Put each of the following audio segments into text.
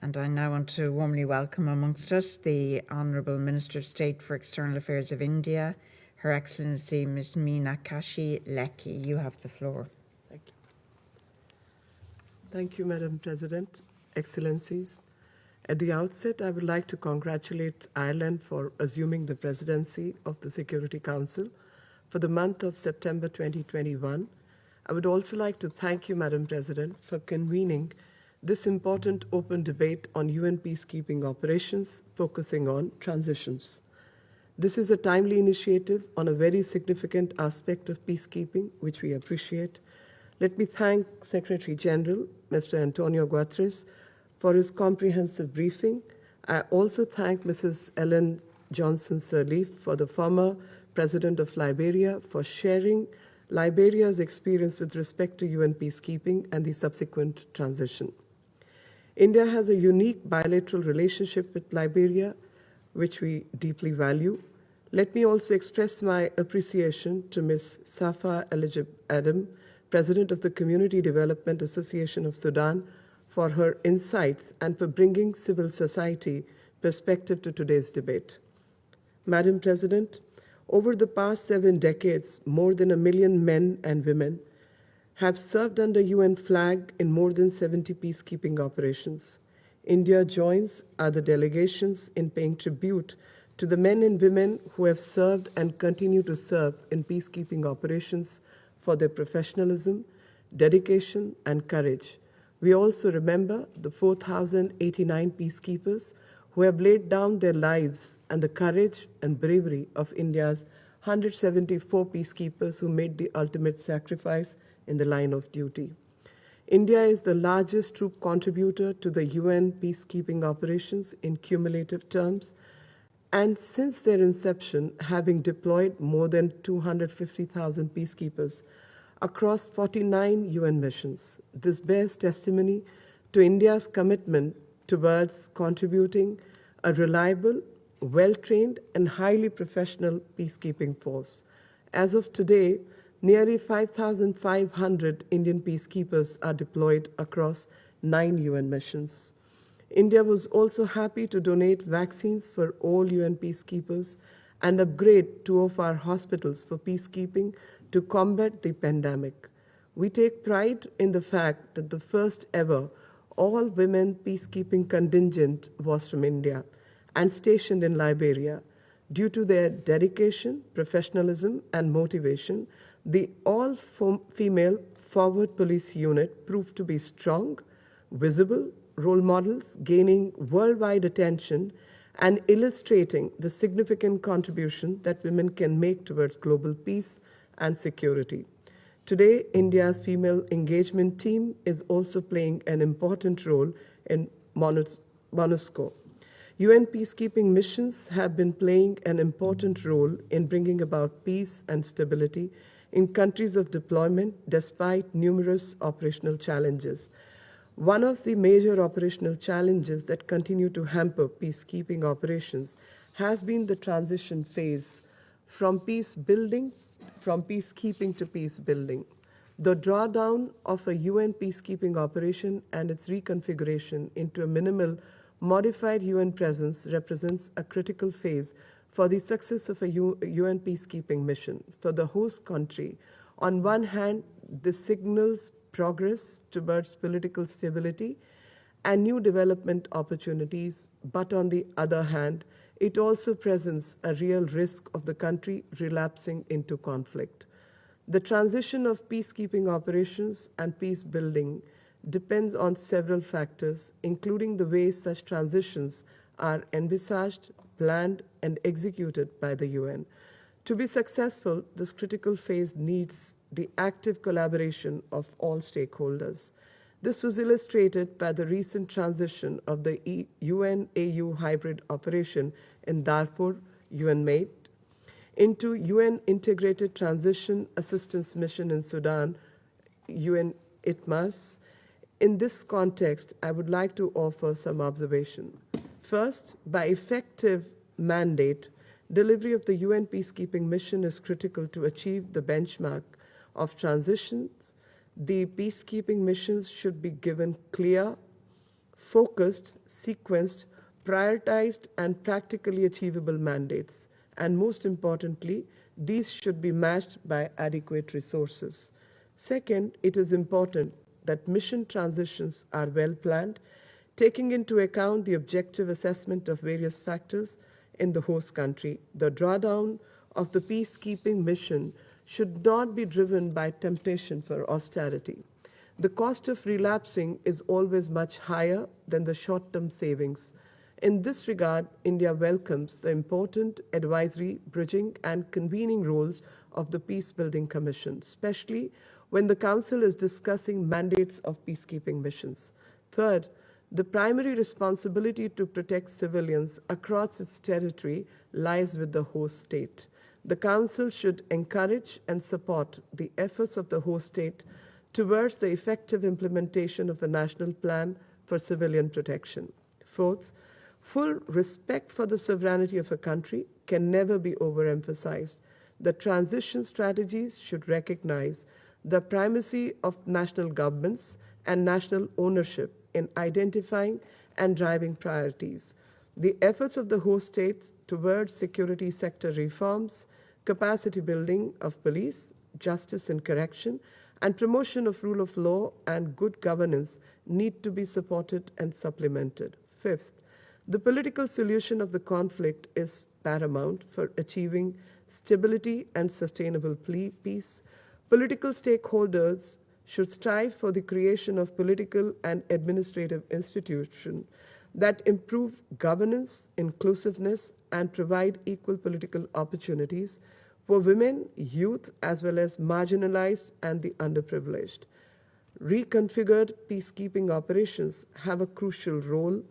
And I now want to warmly welcome amongst us the Honourable Minister of State for External Affairs of India, Her Excellency Ms. Meenakashi Lekhi. You have the floor. Thank you. Thank you, Madam President, Excellencies. At the outset, I would like to congratulate Ireland for assuming the presidency of the Security Council for the month of September 2021. I would also like to thank you, Madam President, for convening this important open debate on UN peacekeeping operations focusing on transitions. This is a timely initiative on a very significant aspect of peacekeeping, which we appreciate. Let me thank Secretary General, Mr. Antonio Guterres, for his comprehensive briefing. I also thank Mrs. Ellen Johnson Sirleaf, for the former President of Liberia, for sharing Liberia's experience with respect to UN peacekeeping and the subsequent transition. India has a unique bilateral relationship with Liberia, which we deeply value. Let me also express my appreciation to Ms. Safa Eligib Adam, President of the Community Development Association of Sudan, for her insights and for bringing civil society perspective to today's debate. Madam President, over the past 7 decades, more than 1 million men and women have served under UN flag in more than 70 peacekeeping operations. India joins other delegations in paying tribute to the men and women who have served and continue to serve in peacekeeping operations for their professionalism, dedication, and courage. We also remember the 4,089 peacekeepers who have laid down their lives and the courage and bravery of India's 174 peacekeepers who made the ultimate sacrifice in the line of duty. India is the largest troop contributor to the UN peacekeeping operations in cumulative terms, and since their inception, having deployed more than 250,000 peacekeepers across 49 UN missions. This bears testimony to India's commitment towards contributing a reliable, well-trained, and highly professional peacekeeping force. As of today, nearly 5,500 Indian peacekeepers are deployed across 9 UN missions. India was also happy to donate vaccines for all UN peacekeepers and upgrade 2 of our hospitals for peacekeeping to combat the pandemic. We take pride in the fact that the first ever all-women peacekeeping contingent was from India and stationed in Liberia. Due to their dedication, professionalism, and motivation, the all-female forward police unit proved to be strong, visible role models, gaining worldwide attention and illustrating the significant contribution that women can make towards global peace and security. Today, India's female engagement team is also playing an important role in MONUSCO. UN peacekeeping missions have been playing an important role in bringing about peace and stability in countries of deployment despite numerous operational challenges. One of the major operational challenges that continue to hamper peacekeeping operations has been the transition phase from peacekeeping to peace building. The drawdown of a UN peacekeeping operation and its reconfiguration into a minimal modified UN presence represents a critical phase for the success of a UN peacekeeping mission. For the host country, on one hand, this signals progress towards political stability and new development opportunities, but on the other hand, it also presents a real risk of the country relapsing into conflict. The transition of peacekeeping operations and peace building depends on several factors, including the way such transitions are envisaged, planned, and executed by the UN. To be successful, this critical phase needs the active collaboration of all stakeholders. This was illustrated by the recent transition of the UN-AU hybrid operation in Darfur, UN-MAID, into UN Integrated Transition Assistance Mission in Sudan, UN-ITMAS. In this context, I would like to offer some observation. First, by effective mandate, delivery of the UN peacekeeping mission is critical to achieve the benchmark of transitions. The peacekeeping missions should be given clear, focused, sequenced, prioritized, and practically achievable mandates. And most importantly, these should be matched by adequate resources. Second, it is important that mission transitions are well planned, taking into account the objective assessment of various factors in the host country. The drawdown of the peacekeeping mission should not be driven by temptation for austerity. The cost of relapsing is always much higher than the short-term savings. In this regard, India welcomes the important advisory, bridging, and convening roles of the Peacebuilding Commission, especially when the Council is discussing mandates of peacekeeping missions. Third, the primary responsibility to protect civilians across its territory lies with the host state. The Council should encourage and support the efforts of the host state towards the effective implementation of a national plan for civilian protection. Fourth, full respect for the sovereignty of a country can never be overemphasized. The transition strategies should recognize the primacy of national governments and national ownership in identifying and driving priorities. The efforts of the host states towards security sector reforms, capacity building of police, justice and correction, and promotion of rule of law and good governance need to be supported and supplemented. Fifth, the political solution of the conflict is paramount for achieving stability and sustainable peace. Political stakeholders should strive for the creation of political and administrative institutions that improve governance, inclusiveness, and provide equal political opportunities for women, youth, as well as marginalized and the underprivileged. Reconfigured peacekeeping operations have a crucial role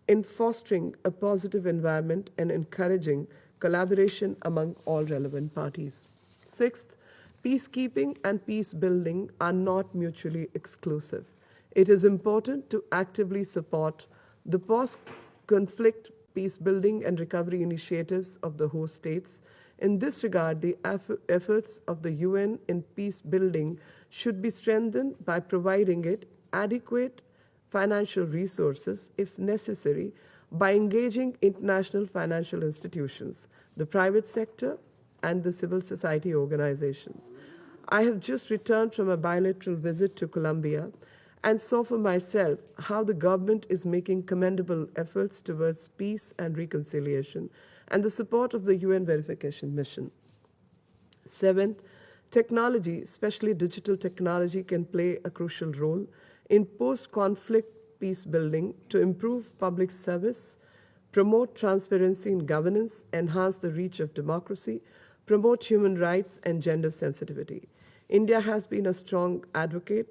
in fostering a positive environment and encouraging collaboration among all relevant parties. Sixth, peacekeeping and peace building are not mutually exclusive. It is important to actively support the post-conflict peace building and recovery initiatives of the host states. In this regard, the efforts of the UN in peace building should be strengthened by providing it adequate financial resources, if necessary, by engaging international financial institutions, the private sector, and the civil society organizations. I have just returned from a bilateral visit to Colombia and saw for myself how the government is making commendable efforts towards peace and reconciliation and the support of the UN verification mission. Seventh, technology, especially digital technology, can play a crucial role in post-conflict peace building to improve public service, promote transparency in governance, enhance the reach of democracy, promote human rights and gender sensitivity. India has been a strong advocate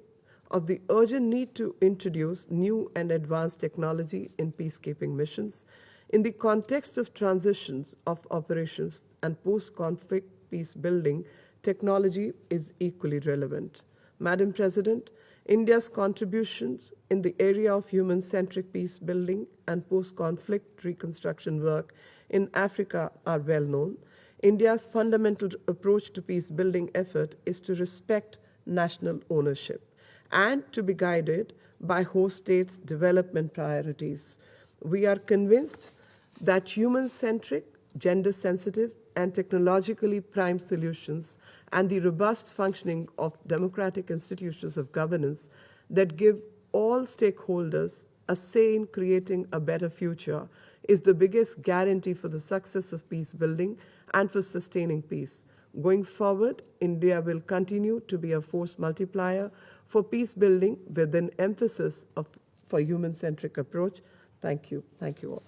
of the urgent need to introduce new and advanced technology in peacekeeping missions. In the context of transitions of operations and post-conflict peace building, technology is equally relevant. Madam President, India's contributions in the area of human-centric peace building and post-conflict reconstruction work in Africa are well known. India's fundamental approach to peace building effort is to respect national ownership and to be guided by host states' development priorities. We are convinced that human-centric, gender-sensitive, and technologically primed solutions and the robust functioning of democratic institutions of governance that give all stakeholders a say in creating a better future is the biggest guarantee for the success of peace building and for sustaining peace. Going forward, India will continue to be a force multiplier for peace building with an emphasis for human-centric approach. Thank you. Thank you all.